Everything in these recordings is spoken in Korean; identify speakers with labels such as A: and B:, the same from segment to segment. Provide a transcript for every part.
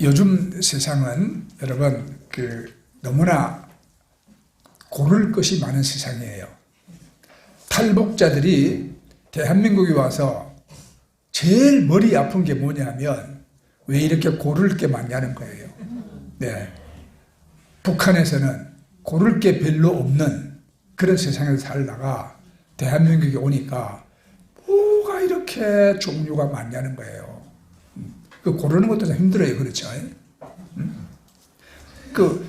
A: 요즘 세상은 여러분 너무나 고를 것이 많은 세상이에요. 탈북자들이 대한민국에 와서 제일 머리 아픈 게 뭐냐면 왜 이렇게 고를 게 많냐는 거예요. 네. 북한에서는 고를 게 별로 없는 그런 세상에서 살다가 대한민국에 오니까 뭐가 이렇게 종류가 많냐는 거예요. 그 고르는 것도 좀 힘들어요. 그렇죠?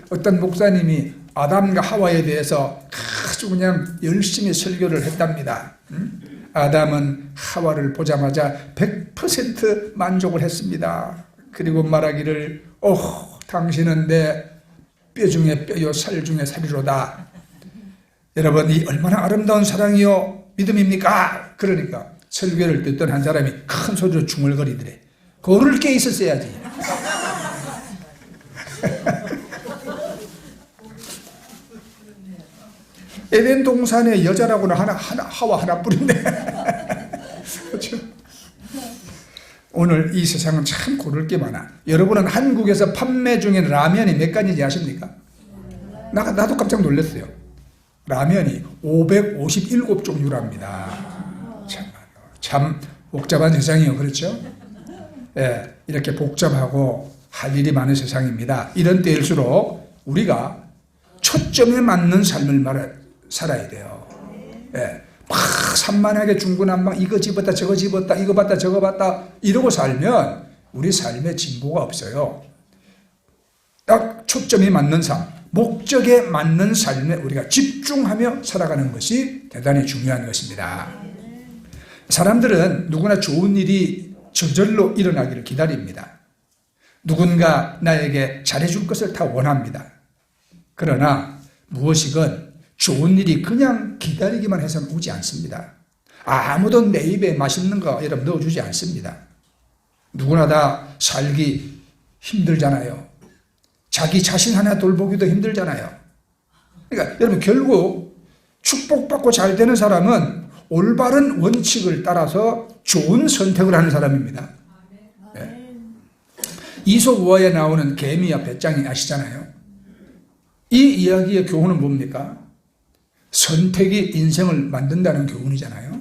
A: 어떤 목사님이 아담과 하와에 대해서 아주 그냥 열심히 설교를 했답니다. 아담은 하와를 보자마자 100% 만족을 했습니다. 그리고 말하기를 당신은 내 뼈 중에 뼈요 살 중에 살이로다. 여러분, 이 얼마나 아름다운 사랑이요 믿음입니까? 그러니까 설교를 듣던 한 사람이 큰 소리로 중얼거리더래. 고를 게 있었어야지. 에덴 동산에 여자라고는 하와 하나뿐인데. 그렇죠? 오늘 이 세상은 참 고를 게 많아. 여러분은 한국에서 판매 중인 라면이 몇 가지인지 아십니까? 나도 깜짝 놀랐어요. 라면이 557종류랍니다. 참 복잡한 세상이요. 그렇죠? 예, 이렇게 복잡하고 할 일이 많은 세상입니다. 이런 때일수록 우리가 초점에 맞는 삶을 살아야 돼요. 예, 막 산만하게 중구난방 이거 집었다 저거 집었다 이거 봤다 저거 봤다 이러고 살면 우리 삶에 진보가 없어요. 딱 초점이 맞는 삶, 목적에 맞는 삶에 우리가 집중하며 살아가는 것이 대단히 중요한 것입니다. 사람들은 누구나 좋은 일이 저절로 일어나기를 기다립니다. 누군가 나에게 잘해줄 것을 다 원합니다. 그러나 무엇이건 좋은 일이 그냥 기다리기만 해서는 오지 않습니다. 아무도 내 입에 맛있는 거 여러분 넣어주지 않습니다. 누구나 다 살기 힘들잖아요. 자기 자신 하나 돌보기도 힘들잖아요. 그러니까 여러분 결국 축복받고 잘 되는 사람은 올바른 원칙을 따라서 좋은 선택을 하는 사람입니다. 네. 이솝우화에 나오는 개미와 배짱이 아시잖아요. 이 이야기의 교훈은 뭡니까? 선택이 인생을 만든다는 교훈이잖아요.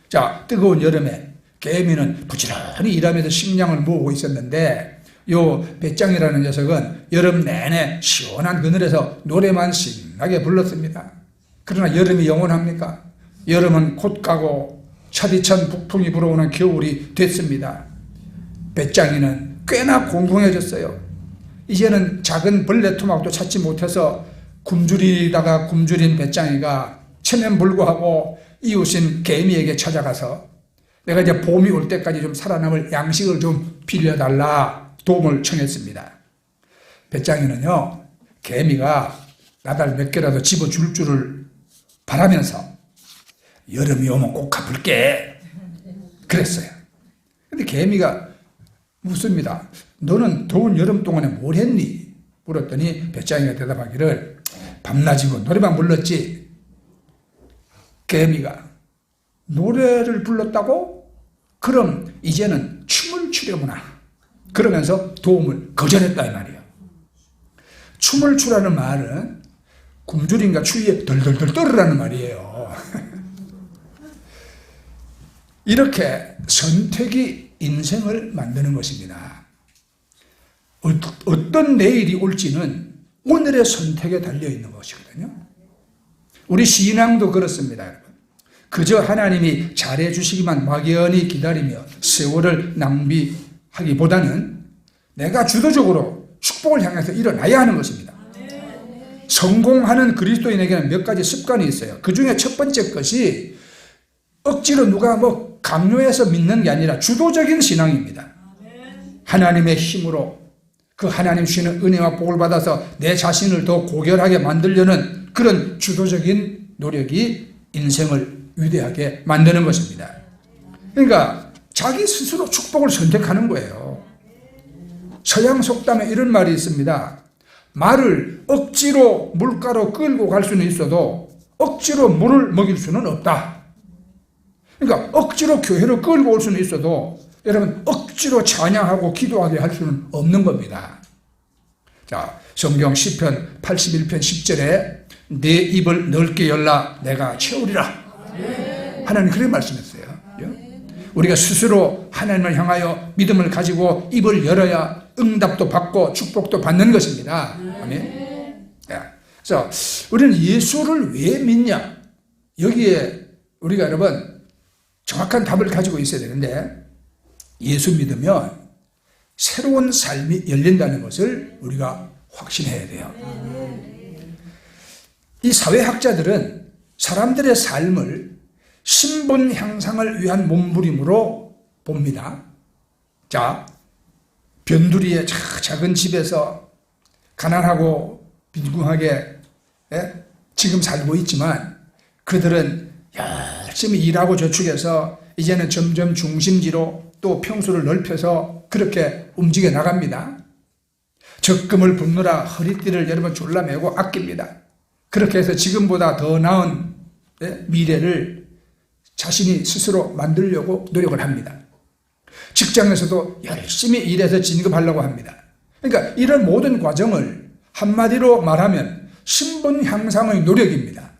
A: 자, 뜨거운 여름에 개미는 부지런히 일하면서 식량을 모으고 있었는데 요 배짱이라는 녀석은 여름 내내 시원한 그늘에서 노래만 신나게 불렀습니다. 그러나 여름이 영원합니까? 여름은 곧 가고 차디찬 북풍이 불어오는 겨울이 됐습니다. 배짱이는 꽤나 공공해졌어요. 이제는 작은 벌레 토막도 찾지 못해서 굶주리다가 굶주린 배짱이가 체면불구하고 이웃인 개미에게 찾아가서 내가 이제 봄이 올 때까지 좀 살아남을 양식을 좀 빌려달라 도움을 청했습니다. 배짱이는요, 개미가 나달 몇 개라도 집어줄 줄을 바라면서 여름이 오면 꼭 갚을게 그랬어요. 근데 개미가 묻습니다. 너는 더운 여름 동안에 뭘 했니? 물었더니 배짱이가 대답하기를 밤낮이고 노래방 불렀지. 개미가 노래를 불렀다고? 그럼 이제는 춤을 추려구나. 그러면서 도움을 거절했다 이 말이에요. 춤을 추라는 말은 굶주림과 추위에 덜덜덜 떨으라는 말이에요. 이렇게 선택이 인생을 만드는 것입니다. 어떤 내일이 올지는 오늘의 선택에 달려있는 것이거든요. 우리 신앙도 그렇습니다. 여러분. 그저 하나님이 잘해주시기만 막연히 기다리며 세월을 낭비하기보다는 내가 주도적으로 축복을 향해서 일어나야 하는 것입니다. 성공하는 그리스도인에게는 몇 가지 습관이 있어요. 그 중에 첫 번째 것이 억지로 누가 강요해서 믿는 게 아니라 주도적인 신앙입니다. 하나님의 힘으로 그 하나님 주시는 은혜와 복을 받아서 내 자신을 더 고결하게 만들려는 그런 주도적인 노력이 인생을 위대하게 만드는 것입니다. 그러니까 자기 스스로 축복을 선택하는 거예요. 서양 속담에 이런 말이 있습니다. 말을 억지로 물가로 끌고 갈 수는 있어도 억지로 물을 먹일 수는 없다. 그러니까 억지로 교회로 끌고 올 수는 있어도 여러분 억지로 찬양하고 기도하게 할 수는 없는 겁니다. 자, 성경 시편 81편 10절에 내 입을 넓게 열라 내가 채우리라. 하나님 그렇게 말씀했어요. 우리가 스스로 하나님을 향하여 믿음을 가지고 입을 열어야 응답도 받고 축복도 받는 것입니다. 아멘. 그래서 우리는 예수를 왜 믿냐? 여기에 우리가 여러분 정확한 답을 가지고 있어야 되는데, 예수 믿으면 새로운 삶이 열린다는 것을 우리가 확신해야 돼요. 이 사회학자들은 사람들의 삶을 신분 향상을 위한 몸부림으로 봅니다. 자, 변두리의 작은 집에서 가난하고 빈궁하게 지금 살고 있지만 그들은 열심히 일하고 저축해서 이제는 점점 중심지로 또 평수를 넓혀서 그렇게 움직여 나갑니다. 적금을 붓느라 허리띠를 여러분 졸라매고 아낍니다. 그렇게 해서 지금보다 더 나은 미래를 자신이 스스로 만들려고 노력을 합니다. 직장에서도 열심히 일해서 진급하려고 합니다. 그러니까 이런 모든 과정을 한마디로 말하면 신분 향상의 노력입니다.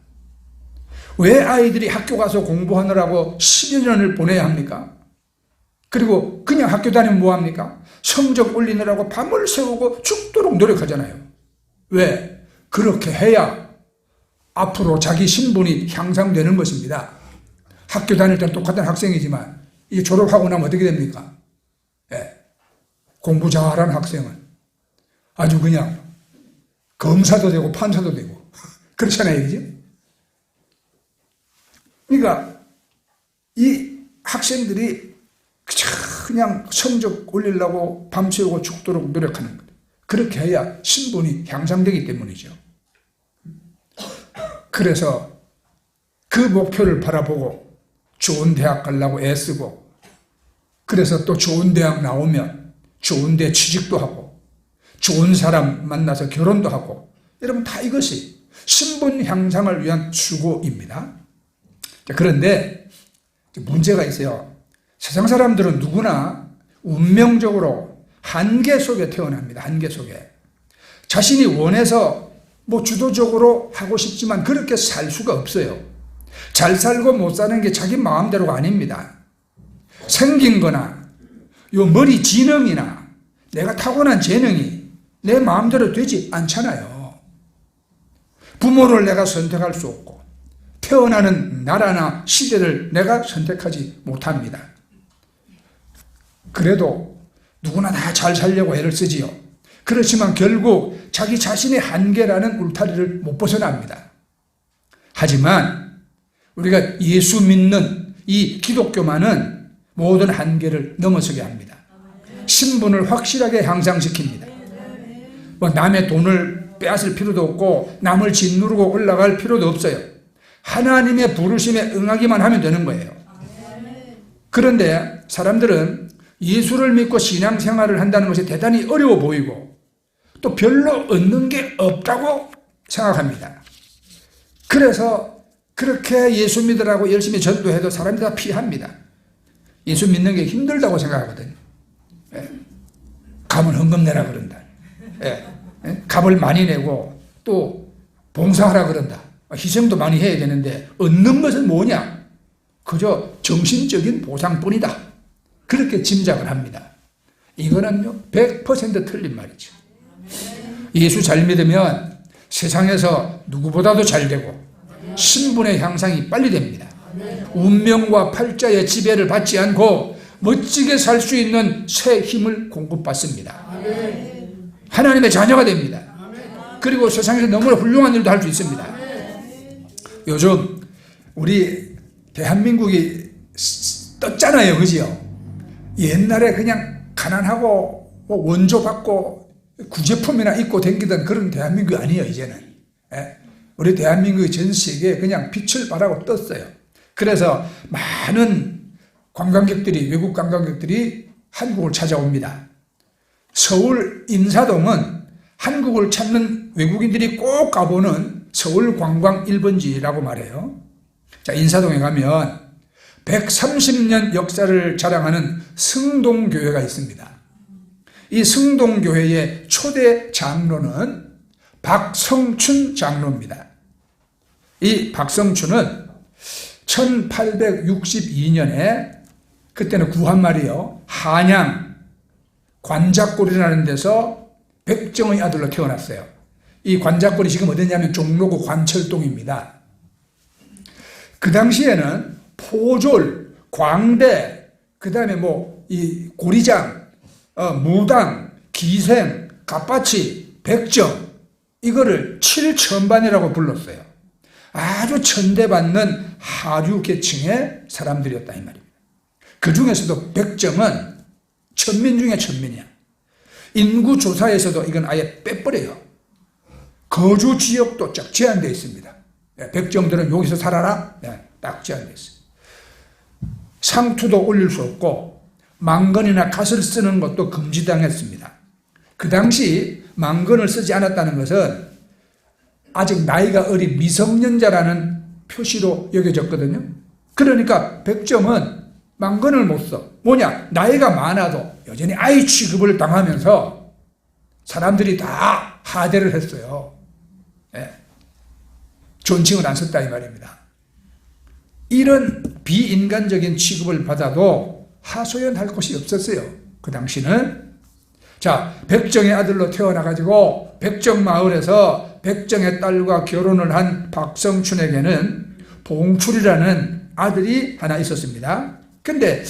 A: 왜 아이들이 학교 가서 공부하느라고 10여 년을 보내야 합니까? 그리고 그냥 학교 다니면 뭐합니까? 성적 올리느라고 밤을 새우고 죽도록 노력하잖아요. 왜? 그렇게 해야 앞으로 자기 신분이 향상되는 것입니다. 학교 다닐 때는 똑같은 학생이지만 이 졸업하고 나면 어떻게 됩니까? 공부 잘하는 학생은 아주 그냥 검사도 되고 판사도 되고 그렇잖아요. 그죠? 그러니까 이 학생들이 그냥 성적 올리려고 밤새우고 죽도록 노력하는 거예요. 그렇게 해야 신분이 향상되기 때문이죠. 그래서 그 목표를 바라보고 좋은 대학 가려고 애쓰고, 그래서 또 좋은 대학 나오면 좋은 데 취직도 하고 좋은 사람 만나서 결혼도 하고, 여러분 다 이것이 신분 향상을 위한 수고입니다. 그런데 문제가 있어요. 세상 사람들은 누구나 운명적으로 한계 속에 태어납니다. 한계 속에. 자신이 원해서 주도적으로 하고 싶지만 그렇게 살 수가 없어요. 잘 살고 못 사는 게 자기 마음대로가 아닙니다. 생긴 거나 머리 지능이나 내가 타고난 재능이 내 마음대로 되지 않잖아요. 부모를 내가 선택할 수 없고 태어나는 나라나 시대를 내가 선택하지 못합니다. 그래도 누구나 다 잘 살려고 애를 쓰지요. 그렇지만 결국 자기 자신의 한계라는 울타리를 못 벗어납니다. 하지만 우리가 예수 믿는 이 기독교만은 모든 한계를 넘어서게 합니다. 신분을 확실하게 향상시킵니다. 남의 돈을 빼앗을 필요도 없고 남을 짓누르고 올라갈 필요도 없어요. 하나님의 부르심에 응하기만 하면 되는 거예요. 그런데 사람들은 예수를 믿고 신앙생활을 한다는 것이 대단히 어려워 보이고 또 별로 얻는 게 없다고 생각합니다. 그래서 그렇게 예수 믿으라고 열심히 전도해도 사람들이 다 피합니다. 예수 믿는 게 힘들다고 생각하거든요. 값은 헌금 내라 그런다. 값을 많이 내고 또 봉사하라 그런다. 희생도 많이 해야 되는데 얻는 것은 뭐냐? 그저 정신적인 보상뿐이다. 그렇게 짐작을 합니다. 이거는요 100% 틀린 말이죠. 예수 잘 믿으면 세상에서 누구보다도 잘 되고 신분의 향상이 빨리 됩니다. 운명과 팔자의 지배를 받지 않고 멋지게 살 수 있는 새 힘을 공급받습니다. 하나님의 자녀가 됩니다. 그리고 세상에서 너무나 훌륭한 일도 할 수 있습니다. 요즘 우리 대한민국이 떴잖아요. 그죠? 옛날에 그냥 가난하고 원조 받고 구제품이나 입고 다니던 그런 대한민국이 아니에요. 이제는. 우리 대한민국이 전 세계에 그냥 빛을 발하고 떴어요. 그래서 많은 관광객들이, 외국 관광객들이 한국을 찾아옵니다. 서울 인사동은 한국을 찾는 외국인들이 꼭 가보는 서울 관광 1번지라고 말해요. 자, 인사동에 가면 130년 역사를 자랑하는 승동교회가 있습니다. 이 승동교회의 초대 장로는 박성춘 장로입니다. 이 박성춘은 1862년에 그때는 구한말이요, 한양 관작골이라는 데서 백정의 아들로 태어났어요. 이 관작골이 지금 어디냐면 종로구 관철동입니다. 그 당시에는 포졸, 광대, 그 다음에 이 고리장, 무당, 기생, 갑바치, 백정, 이거를 칠천반이라고 불렀어요. 아주 천대받는 하류 계층의 사람들이었다 이 말입니다. 그 중에서도 백정은 천민 중에 천민이야. 인구조사에서도 이건 아예 빼버려요. 거주 지역도 쫙 제한되어 있습니다. 백정들은 여기서 살아라? 딱 제한되어 있어요. 상투도 올릴 수 없고 망건이나 갓을 쓰는 것도 금지당했습니다. 그 당시 망건을 쓰지 않았다는 것은 아직 나이가 어린 미성년자라는 표시로 여겨졌거든요. 그러니까 백정은 망건을 못 써. 뭐냐? 나이가 많아도 여전히 아이 취급을 당하면서 사람들이 다 하대를 했어요. 존칭을 안 썼다 이 말입니다. 이런 비인간적인 취급을 받아도 하소연할 곳이 없었어요. 그 당시는. 자, 백정의 아들로 태어나가지고 백정마을에서 백정의 딸과 결혼을 한 박성춘에게는 봉출이라는 아들이 하나 있었습니다. 근데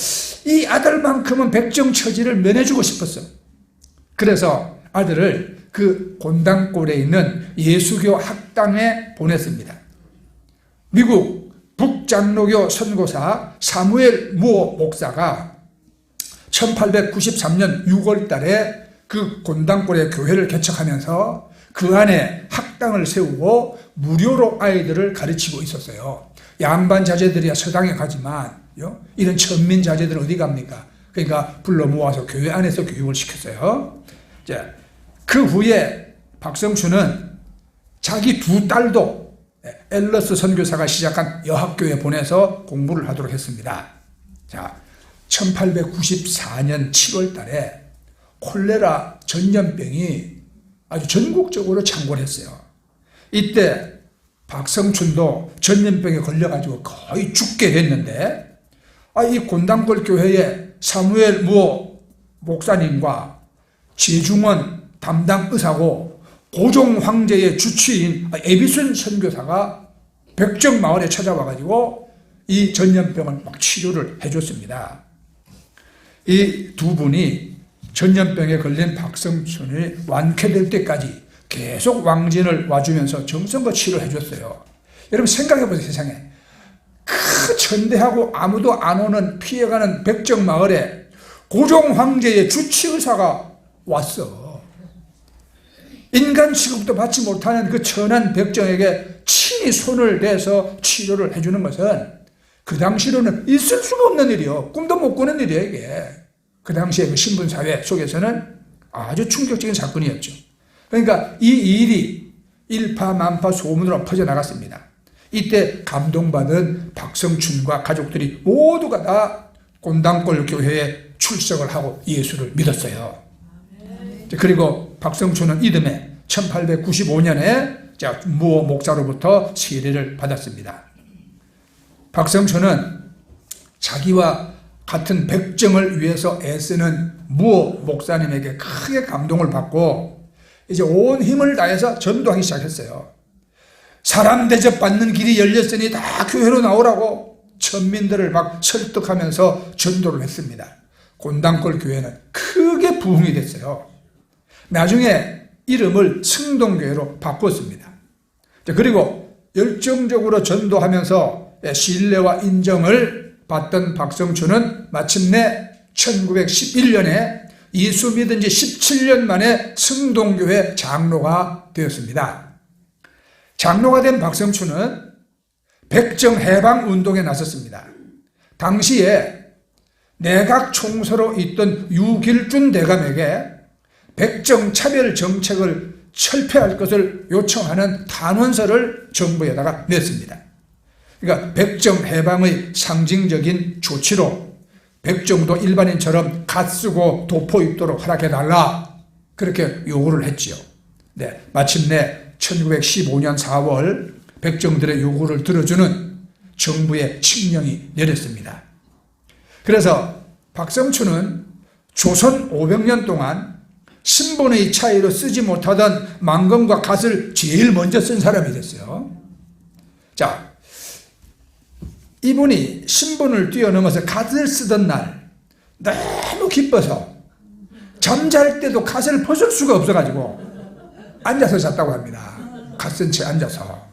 A: 이 아들만큼은 백정 처지를 면해주고 싶었어. 그래서 아들을 그 곤당골에 있는 예수교 학당에 보냈습니다. 미국 북장로교 선교사 사무엘 무어 목사가 1893년 6월 달에 그 곤당골에 교회를 개척하면서 그 안에 학당을 세우고 무료로 아이들을 가르치고 있었어요. 양반 자제들이야 서당에 가지만 이런 천민 자제들은 어디 갑니까? 그러니까 불러 모아서 교회 안에서 교육을 시켰어요. 그 후에 박성춘은 자기 두 딸도 앨러스 선교사가 시작한 여학교에 보내서 공부를 하도록 했습니다. 자, 1894년 7월 달에 콜레라 전염병이 아주 전국적으로 창궐했어요. 이때 박성춘도 전염병에 걸려가지고 거의 죽게 됐는데 이 곤당골 교회의 사무엘 무어 목사님과 제중원 담당 의사고 고종 황제의 주치인 에비슨 선교사가 백정마을에 찾아와가지고 이 전염병을 막 치료를 해줬습니다. 이 두 분이 전염병에 걸린 박성춘이 완쾌될 때까지 계속 왕진을 와주면서 정성껏 치료해 줬어요. 여러분 생각해보세요. 세상에 그 천대하고 아무도 안 오는 피해가는 백정마을에 고종 황제의 주치의사가 왔어. 인간 취급도 받지 못하는 그 천한 백정에게 친히 손을 대서 치료를 해주는 것은 그 당시로는 있을 수가 없는 일이요. 꿈도 못 꾸는 일이에요 이게. 그 당시에 그 신분사회 속에서는 아주 충격적인 사건이었죠. 그러니까 이 일이 일파만파 소문으로 퍼져나갔습니다. 이때 감동받은 박성춘과 가족들이 모두가 다 곤당골 교회에 출석을 하고 예수를 믿었어요. 그리고 박성춘은 이듬해 1895년에 무어 목사로부터 세례를 받았습니다. 박성춘은 자기와 같은 백정을 위해서 애쓰는 무어 목사님에게 크게 감동을 받고 이제 온 힘을 다해서 전도하기 시작했어요. 사람 대접받는 길이 열렸으니 다 교회로 나오라고 천민들을 막 설득하면서 전도를 했습니다. 곤당골 교회는 크게 부흥이 됐어요. 나중에 이름을 승동교회로 바꿨습니다. 그리고 열정적으로 전도하면서 신뢰와 인정을 받던 박성춘은 마침내 1911년에 예수 믿은 지 17년 만에 승동교회 장로가 되었습니다. 장로가 된 박성춘은 백정 해방 운동에 나섰습니다. 당시에 내각 총서로 있던 유길준 대감에게 백정 차별 정책을 철폐할 것을 요청하는 탄원서를 정부에다가 냈습니다. 그러니까 백정 해방의 상징적인 조치로 백정도 일반인처럼 갓 쓰고 도포 입도록 허락해달라, 그렇게 요구를 했지요. 네, 마침내 1915년 4월 백정들의 요구를 들어주는 정부의 칙령이 내렸습니다. 그래서 박성춘은 조선 500년 동안 신분의 차이로 쓰지 못하던 만금과 갓을 제일 먼저 쓴 사람이 됐어요. 자, 이분이 신분을 뛰어넘어서 갓을 쓰던 날 너무 기뻐서 잠잘 때도 갓을 벗을 수가 없어가지고 앉아서 잤다고 합니다. 갓 쓴 채 앉아서.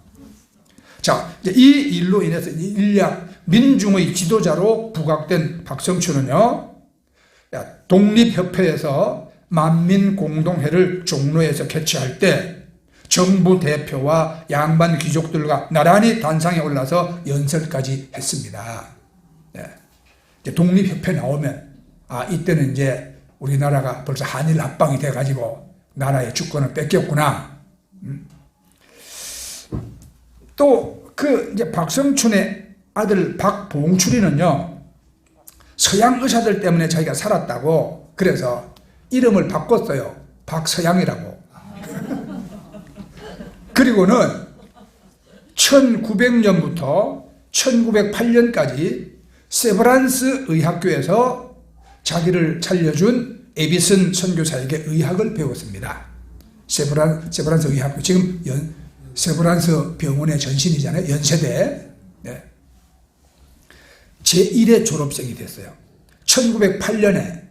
A: 자, 이 일로 인해서 인략 민중의 지도자로 부각된 박성춘은요, 독립협회에서 만민공동회를 종로에서 개최할 때 정부 대표와 양반 귀족들과 나란히 단상에 올라서 연설까지 했습니다. 네. 이제 독립협회 나오면 이때는 이제 우리나라가 벌써 한일 합방이 돼가지고 나라의 주권을 뺏겼구나. 또 이제 박성춘의 아들 박봉출이는요, 서양 의사들 때문에 자기가 살았다고 그래서 이름을 바꿨어요. 박서양이라고. 그리고는 1900년부터 1908년까지 세브란스 의학교에서 자기를 살려준 에비슨 선교사에게 의학을 배웠습니다. 세브란스 의학교, 지금 세브란스 병원의 전신이잖아요. 연세대. 네. 제1회 졸업생이 됐어요. 1908년에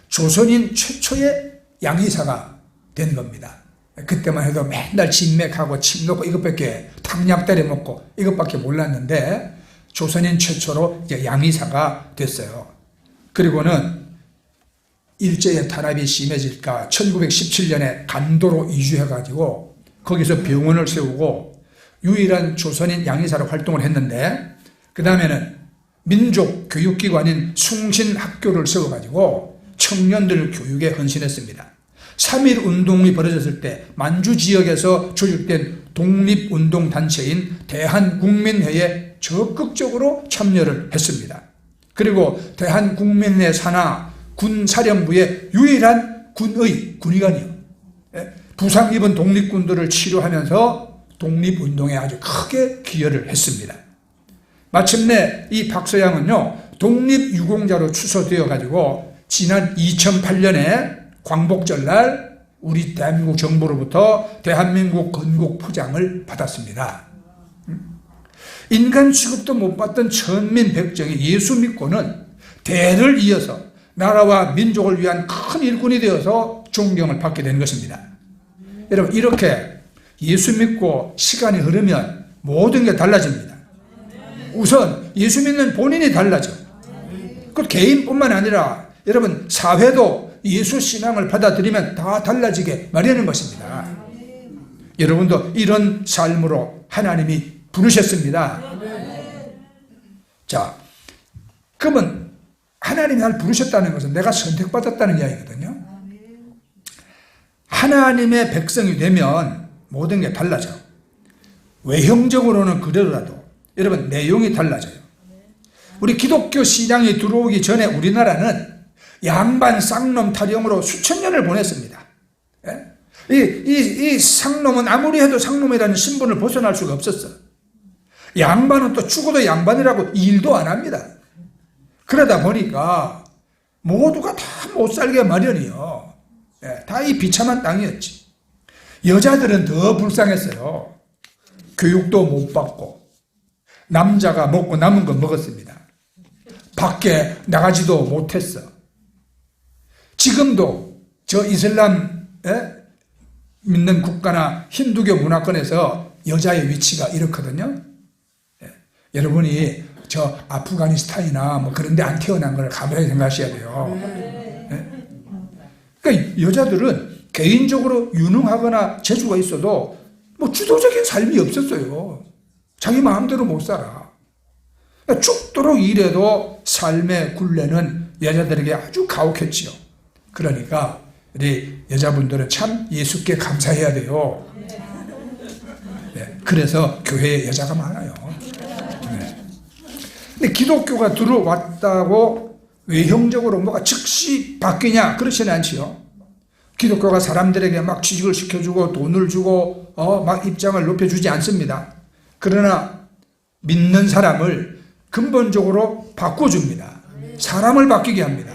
A: 조선인 최초의 양의사가 된 겁니다. 그때만 해도 맨날 진맥하고 침 놓고 이것밖에, 탕약 때려 먹고 이것밖에 몰랐는데 조선인 최초로 이제 양의사가 됐어요. 그리고는 일제의 탄압이 심해질까 1917년에 간도로 이주해가지고 거기서 병원을 세우고 유일한 조선인 양의사로 활동을 했는데, 그 다음에는 민족 교육기관인 숭신학교를 세워가지고 청년들 교육에 헌신했습니다. 3.1 운동이 벌어졌을 때 만주 지역에서 조직된 독립운동단체인 대한국민회에 적극적으로 참여를 했습니다. 그리고 대한국민회 산하 군사령부의 유일한 군의관이요. 부상 입은 독립군들을 치료하면서 독립운동에 아주 크게 기여를 했습니다. 마침내 이 박서양은요, 독립유공자로 추서되어 가지고 지난 2008년에 광복절날 우리 대한민국 정부로부터 대한민국 건국 포장을 받았습니다. 인간 취급도 못 받던 천민 백정이 예수 믿고는 대를 이어서 나라와 민족을 위한 큰 일꾼이 되어서 존경을 받게 된 것입니다. 여러분, 이렇게 예수 믿고 시간이 흐르면 모든 게 달라집니다. 우선 예수 믿는 본인이 달라져. 그 개인뿐만 아니라 여러분 사회도 예수 신앙을 받아들이면 다 달라지게 마련인 것입니다. 여러분도 이런 삶으로 하나님이 부르셨습니다. 자, 그러면 하나님이 날 부르셨다는 것은 내가 선택받았다는 이야기거든요. 하나님의 백성이 되면 모든 게 달라져. 외형적으로는 그대로라도 여러분 내용이 달라져요. 우리 기독교 신앙이 들어오기 전에 우리나라는 양반 쌍놈 타령으로 수천 년을 보냈습니다. 이 쌍놈은 아무리 해도 쌍놈이라는 신분을 벗어날 수가 없었어. 양반은 또 죽어도 양반이라고 일도 안 합니다. 그러다 보니까 모두가 다 못 살게 마련이요. 다 이 비참한 땅이었지. 여자들은 더 불쌍했어요. 교육도 못 받고 남자가 먹고 남은 거 먹었습니다. 밖에 나가지도 못했어. 지금도 저 이슬람 믿는 국가나 힌두교 문화권에서 여자의 위치가 이렇거든요. 여러분이 저 아프가니스탄이나 뭐 그런 데 안 태어난 걸 가만히 생각하셔야 돼요. 그러니까 여자들은 개인적으로 유능하거나 재주가 있어도 뭐 주도적인 삶이 없었어요. 자기 마음대로 못 살아. 그러니까 죽도록 일해도 삶의 굴레는 여자들에게 아주 가혹했지요. 그러니까 우리 여자분들은 참 예수께 감사해야 돼요. 그래서 교회에 여자가 많아요. 근데 기독교가 들어왔다고 외형적으로 뭐가 즉시 바뀌냐? 그렇지는 않지요. 기독교가 사람들에게 막 취직을 시켜주고 돈을 주고 막 입장을 높여주지 않습니다. 그러나 믿는 사람을 근본적으로 바꿔줍니다. 사람을 바뀌게 합니다.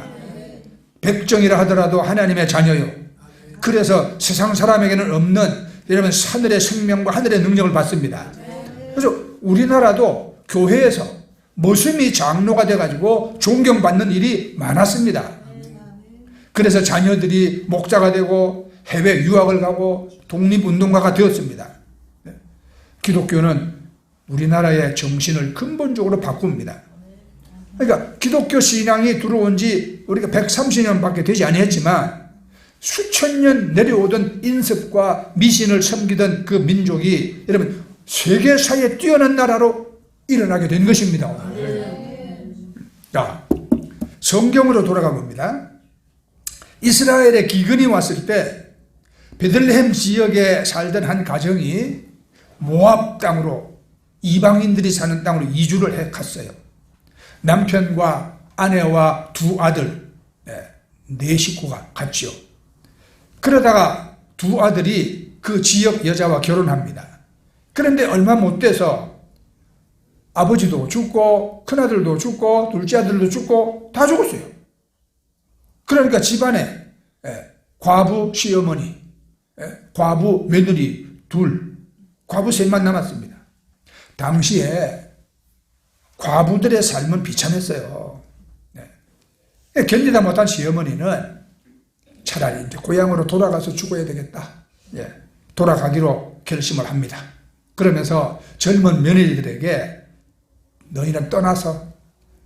A: 백정이라 하더라도 하나님의 자녀요. 그래서 세상 사람에게는 없는 이러면 하늘의 생명과 하늘의 능력을 받습니다. 그래서 우리나라도 교회에서 모심이 장로가 돼가지고 존경받는 일이 많았습니다. 그래서 자녀들이 목자가 되고 해외 유학을 가고 독립운동가가 되었습니다. 기독교는 우리나라의 정신을 근본적으로 바꿉니다. 그러니까 기독교 신앙이 들어온 지 우리가 130년밖에 되지 아니했지만 수천 년 내려오던 인습과 미신을 섬기던 그 민족이 여러분 세계사에 뛰어난 나라로 일어나게 된 것입니다. 자, 성경으로 돌아가 봅니다. 이스라엘에 기근이 왔을 때 베들레헴 지역에 살던 한 가정이 모압 땅으로 이방인들이 사는 땅으로 이주를 갔어요. 남편과 아내와 두 아들, 네 식구가 갔죠. 그러다가 두 아들이 그 지역 여자와 결혼합니다. 그런데 얼마 못 돼서 아버지도 죽고 큰아들도 죽고 둘째 아들도 죽고 다 죽었어요. 그러니까 집안에 과부 시어머니, 과부 며느리 둘, 과부 셋만 남았습니다. 당시에 과부들의 삶은 비참했어요. 견디다 못한 시어머니는 차라리 이제 고향으로 돌아가서 죽어야 되겠다. 돌아가기로 결심을 합니다. 그러면서 젊은 며느리들에게 너희는 떠나서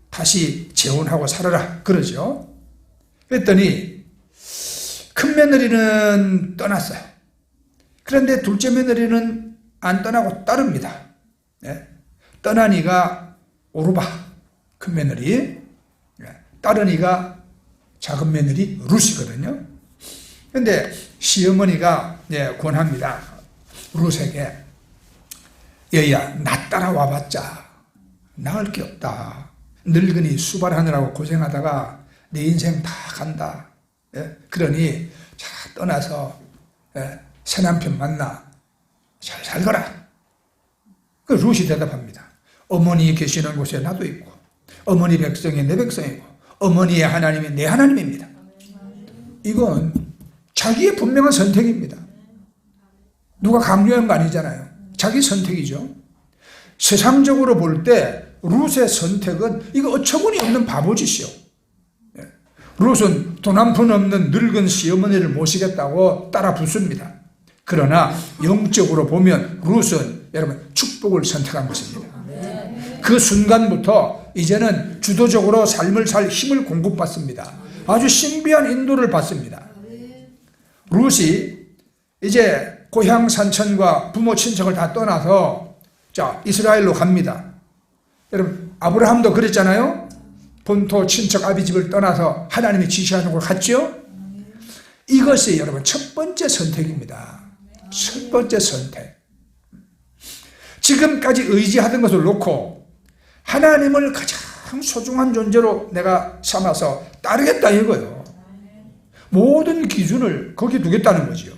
A: 다시 재혼하고 살아라 그러죠. 그랬더니 큰 며느리는 떠났어요. 그런데 둘째 며느리는 안 떠나고 따릅니다. 떠나니가 오르바 큰 며느리, 따르니가 작은 며느리 룻이거든요. 그런데 시어머니가 권합니다. 룻에게 여야 나 따라와봤자 나을 게 없다. 늙은이 수발하느라고 고생하다가 내 인생 다 간다. 그러니 자 떠나서 새 남편 만나 잘 살거라. 그 룻이 대답합니다. 어머니 계시는 곳에 나도 있고 어머니 백성이 내 백성이고 어머니의 하나님이 내 하나님입니다. 이건 자기의 분명한 선택입니다. 누가 강요한 거 아니잖아요. 자기 선택이죠. 세상적으로 볼 때 룻의 선택은 이거 어처구니 없는 바보짓이요. 룻은 돈 한 푼 없는 늙은 시어머니를 모시겠다고 따라 붙습니다. 그러나 영적으로 보면 룻은 여러분 축복을 선택한 것입니다. 그 순간부터 이제는 주도적으로 삶을 살 힘을 공급받습니다. 아주 신비한 인도를 받습니다. 룻이 이제 고향 산천과 부모 친척을 다 떠나서 자 이스라엘로 갑니다. 여러분 아브라함도 그랬잖아요. 본토 친척 아비집을 떠나서 하나님이 지시하는 곳 갔죠. 이것이 여러분 첫 번째 선택입니다. 첫 번째 선택. 지금까지 의지하던 것을 놓고 하나님을 가장 소중한 존재로 내가 삼아서 따르겠다 이거예요. 모든 기준을 거기 두겠다는 거죠.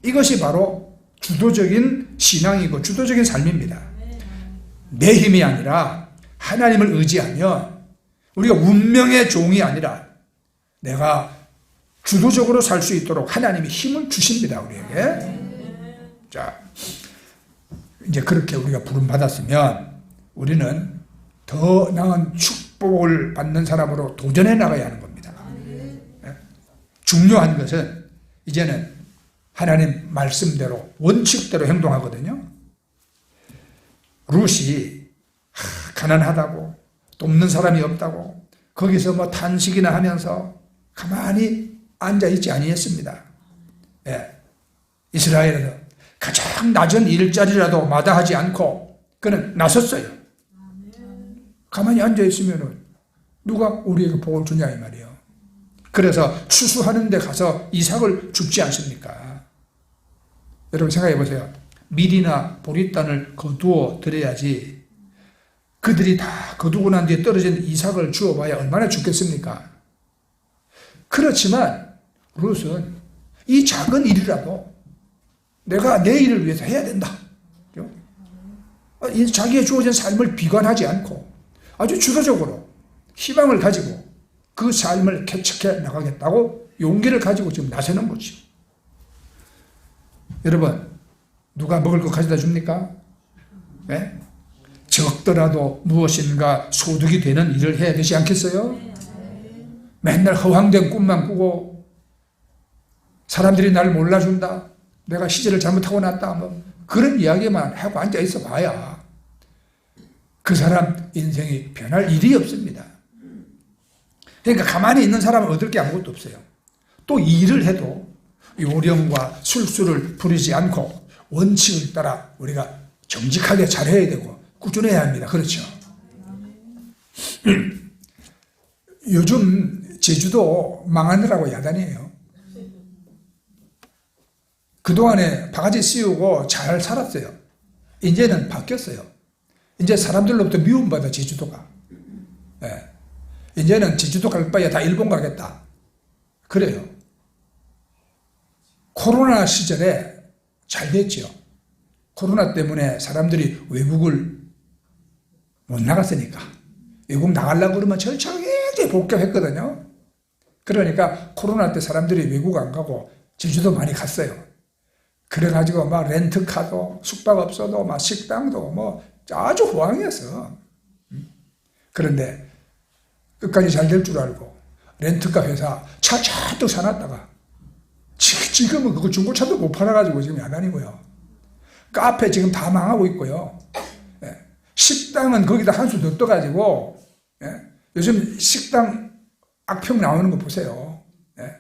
A: 이것이 바로 주도적인 신앙이고 주도적인 삶입니다. 내 힘이 아니라 하나님을 의지하면 우리가 운명의 종이 아니라 내가 주도적으로 살 수 있도록 하나님이 힘을 주십니다. 우리에게. 자, 이제 그렇게 우리가 부름받았으면 우리는 더 나은 축복을 받는 사람으로 도전해 나가야 하는 겁니다. 중요한 것은 이제는 하나님 말씀대로 원칙대로 행동하거든요. 룻이 가난하다고 돕는 사람이 없다고 거기서 뭐 탄식이나 하면서 가만히 앉아있지 아니했습니다. 이스라엘에서 가장 낮은 일자리라도 마다하지 않고 그는 나섰어요. 가만히 앉아있으면 누가 우리에게 복을 주냐 이 말이에요. 그래서 추수하는 데 가서 이삭을 줍지 않습니까? 여러분 생각해 보세요. 밀이나 보리단을 거두어 드려야지 그들이 다 거두고 난 뒤에 떨어진 이삭을 주어봐야 얼마나 죽겠습니까? 그렇지만 룻은 이 작은 일이라도 내가 내 일을 위해서 해야 된다. 이 자기의 주어진 삶을 비관하지 않고 아주 주도적으로 희망을 가지고 그 삶을 개척해 나가겠다고 용기를 가지고 지금 나서는 거죠. 여러분, 누가 먹을 거 가져다 줍니까? 네? 적더라도 무엇인가 소득이 되는 일을 해야 되지 않겠어요? 맨날 허황된 꿈만 꾸고 사람들이 나를 몰라준다, 내가 시절을 잘못하고 났다, 뭐 그런 이야기만 하고 앉아 있어 봐야 그 사람 인생이 변할 일이 없습니다. 그러니까 가만히 있는 사람은 얻을 게 아무것도 없어요. 또 일을 해도 요령과 술수를 부리지 않고 원칙을 따라 우리가 정직하게 잘해야 되고 꾸준해야 합니다. 그렇죠? 요즘 제주도 망하느라고 야단이에요. 그동안에 바가지 씌우고 잘 살았어요. 이제는 바뀌었어요. 이제 사람들로부터 미움받아, 제주도가. 예. 이제는 제주도 갈 바에 다 일본 가겠다. 그래요. 코로나 시절에 잘 됐죠. 코로나 때문에 사람들이 외국을 못 나갔으니까. 외국 나가려고 그러면 철저하게 복잡했거든요. 그러니까 코로나 때 사람들이 외국 안 가고 제주도 많이 갔어요. 그래가지고 막 렌트카도 숙박업소도 막 식당도 뭐 아주 호황이었어. 그런데 끝까지 잘 될 줄 알고 렌트카 회사 차 잔뜩 사놨다가 지금은 그거 중고차도 못 팔아가지고 지금 야단이고요. 카페 지금 다 망하고 있고요. 예. 식당은 거기다 한 수 더 떠가지고, 예. 요즘 식당 악평 나오는 거 보세요. 예.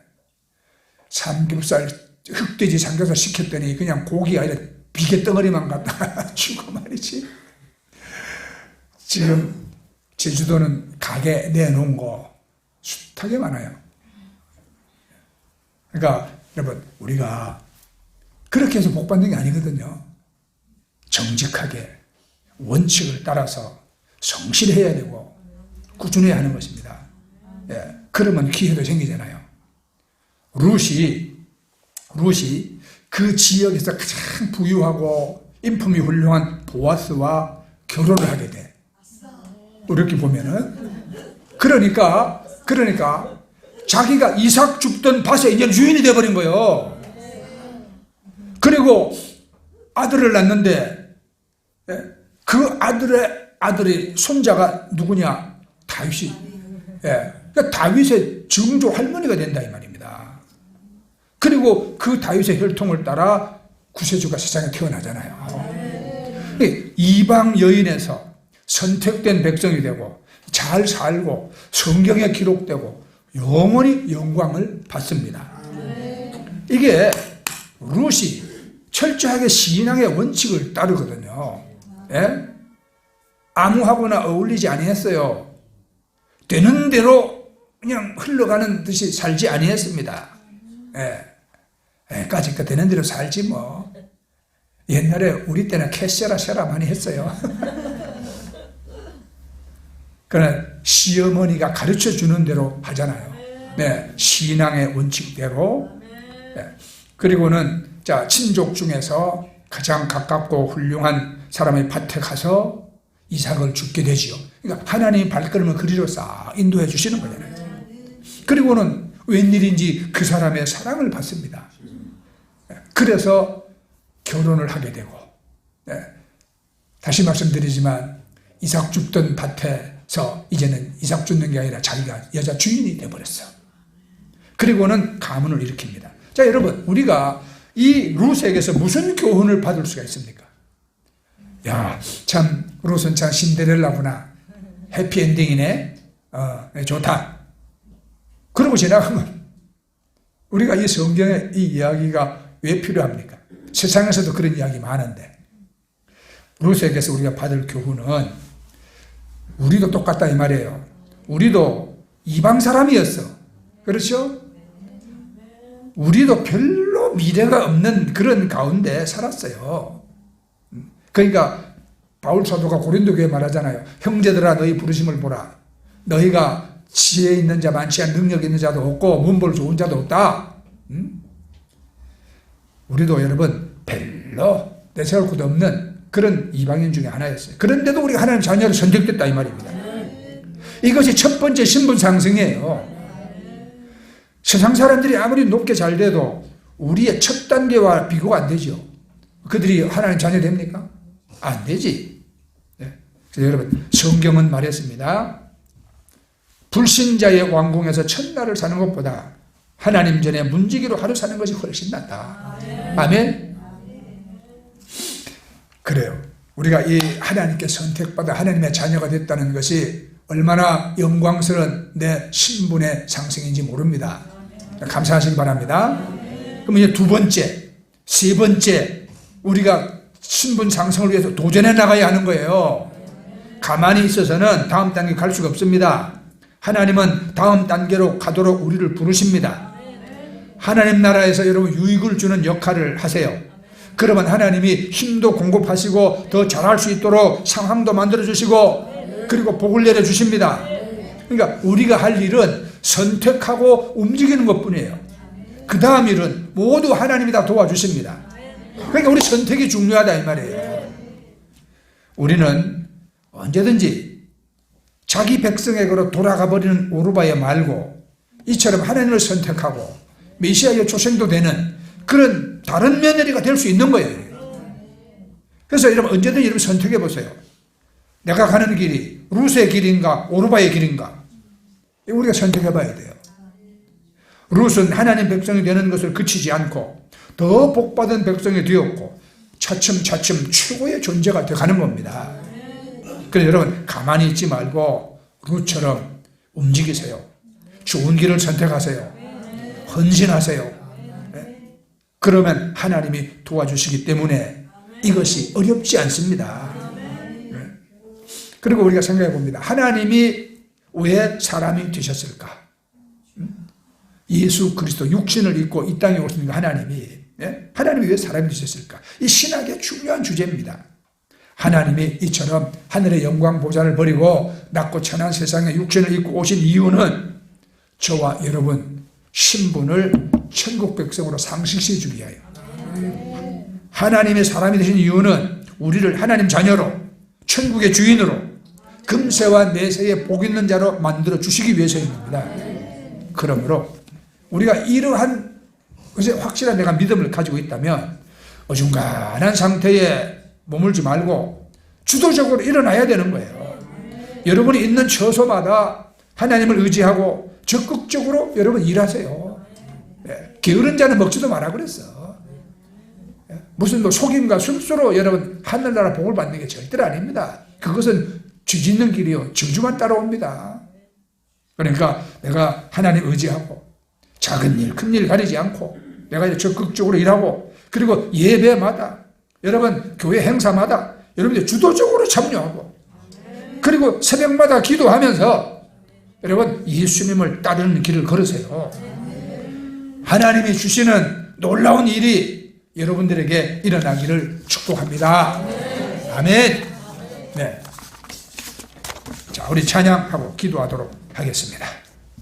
A: 삼겹살, 흑돼지 삼겹살 시켰더니 그냥 고기가 아니라 비계 덩어리만 갖다 주고 말이지. 지금 제주도는 가게 내놓은 거 숱하게 많아요. 그러니까 여러분, 우리가 그렇게 해서 복 받는 게 아니거든요. 정직하게 원칙을 따라서 성실해야 되고 꾸준해야 하는 것입니다. 예, 그러면 기회도 생기잖아요. 룻이 그 지역에서 가장 부유하고 인품이 훌륭한 보아스와 결혼을 하게 돼. 이렇게 보면은 그러니까 자기가 이삭 줍던 밭에 이제 주인이 돼버린 거예요. 그리고 아들을 낳는데 그 아들의 손자가 누구냐? 다윗이. 그러니까 다윗의 증조 할머니가 된다 이 말입니다. 그리고 그 다윗의 혈통을 따라 구세주가 세상에 태어나잖아요. 이방 여인에서 선택된 백성이 되고 잘 살고 성경에 기록되고 영원히 영광을 받습니다. 이게 룻이 철저하게 신앙의 원칙을 따르거든요. 예? 아무하고나 어울리지 아니했어요. 되는 대로 그냥 흘러가는 듯이 살지 아니했습니다. 까짓거 되는 대로 살지 뭐. 옛날에 우리 때는 캐세라 셔라 많이 했어요. 그러나 시어머니가 가르쳐주는 대로 하잖아요. 네, 신앙의 원칙대로. 네. 그리고는 자, 친족 중에서 가장 가깝고 훌륭한 사람의 밭에 가서 이삭을 줍게 되지요. 그러니까 하나님의 발걸음을 그리로 싹 인도해 주시는 거잖아요. 그리고는 웬일인지 그 사람의 사랑을 받습니다. 그래서 결혼을 하게 되고, 네. 다시 말씀드리지만 이삭 줍던 밭에서 이제는 이삭 줍는 게 아니라 자기가 여자 주인이 되어버렸어. 그리고는 가문을 일으킵니다. 자, 여러분, 우리가 이 룻에게서 무슨 교훈을 받을 수가 있습니까? 야, 참 룻은 참 신데렐라구나. 해피엔딩이네. 좋다. 그러고 지나가면 우리가 이 성경의 이 이야기가 왜 필요합니까? 세상에서도 그런 이야기 많은데 룻에게서 우리가 받을 교훈은 우리도 똑같다 이 말이에요. 우리도 이방 사람이었어. 그렇죠? 우리도 별로 미래가 없는 그런 가운데 살았어요. 그러니까 바울 사도가 고린도 교회에 말하잖아요. 형제들아 너희 부르심을 보라. 너희가 지혜 있는 자 많지 않은 능력 있는 자도 없고 문벌 좋은 자도 없다. 우리도 여러분 별로 내세울 것도 없는 그런 이방인 중에 하나였어요. 그런데도 우리가 하나님 자녀로 선택됐다 이 말입니다. 이것이 첫 번째 신분 상승이에요. 세상 사람들이 아무리 높게 잘 돼도 우리의 첫 단계와 비교가 안 되죠. 그들이 하나님 자녀 됩니까? 안 되지. 네. 그래서 여러분 성경은 말했습니다. 불신자의 왕궁에서 첫날을 사는 것보다 하나님 전에 문지기로 하루 사는 것이 훨씬 낫다. 아멘. 그래요. 우리가 이 하나님께 선택받아 하나님의 자녀가 됐다는 것이 얼마나 영광스러운 내 신분의 상승인지 모릅니다. 감사하시기 바랍니다. 그럼 이제 두 번째, 세 번째 우리가 신분 상승을 위해서 도전해 나가야 하는 거예요. 가만히 있어서는 다음 단계 갈 수가 없습니다. 하나님은 다음 단계로 가도록 우리를 부르십니다. 하나님 나라에서 여러분 유익을 주는 역할을 하세요. 그러면 하나님이 힘도 공급하시고 더 잘할 수 있도록 상황도 만들어주시고 그리고 복을 내려주십니다. 그러니까 우리가 할 일은 선택하고 움직이는 것뿐이에요. 그 다음 일은 모두 하나님이 다 도와주십니다. 그러니까 우리 선택이 중요하다 이 말이에요. 우리는 언제든지 자기 백성에게로 돌아가 버리는 오르바에 말고 이처럼 하나님을 선택하고 메시아의 초생도 되는 그런 다른 며느리가 될 수 있는 거예요. 그래서 여러분 언제든지 여러분 선택해 보세요. 내가 가는 길이 룻의 길인가 오르바의 길인가 우리가 선택해 봐야 돼요. 룻은 하나님 백성이 되는 것을 그치지 않고 더 복받은 백성이 되었고 차츰차츰 최고의 존재가 되어가는 겁니다. 그래서 여러분 가만히 있지 말고 룻처럼 움직이세요. 좋은 길을 선택하세요. 헌신하세요. 그러면 하나님이 도와주시기 때문에 이것이 어렵지 않습니다. 그리고 우리가 생각해 봅니다. 하나님이 왜 사람이 되셨을까? 예수 그리스도 육신을 입고 이 땅에 오신 하나님이 왜 사람이 되셨을까? 이 신학의 중요한 주제입니다. 하나님이 이처럼 하늘의 영광 보좌를 버리고 낮고 천한 세상에 육신을 입고 오신 이유는 저와 여러분 신분을 천국 백성으로 상승시켜 주기 위하여. 하나님의 사람이 되신 이유는 우리를 하나님 자녀로 천국의 주인으로 금세와 내세의 복 있는 자로 만들어 주시기 위해서입니다. 그러므로 우리가 이러한 것에 확실한 내가 믿음을 가지고 있다면 어중간한 상태에 머물지 말고 주도적으로 일어나야 되는 거예요. 여러분이 있는 처소마다 하나님을 의지하고 적극적으로 여러분 일하세요. 게으른 자는 먹지도 마라 그랬어. 무슨 뭐 속임과 술수로 여러분 하늘나라 복을 받는 게 절대로 아닙니다. 그것은 쥐짓는 길이요 저주만 따라옵니다. 그러니까 내가 하나님 의지하고 작은 일, 큰 일 가리지 않고 내가 적극적으로 일하고 그리고 예배마다 여러분 교회 행사마다 여러분들 주도적으로 참여하고 그리고 새벽마다 기도하면서 여러분 예수님을 따르는 길을 걸으세요. 하나님이 주시는 놀라운 일이 여러분들에게 일어나기를 축복합니다. 아멘. 네. 자, 우리 찬양하고 기도하도록 하겠습니다.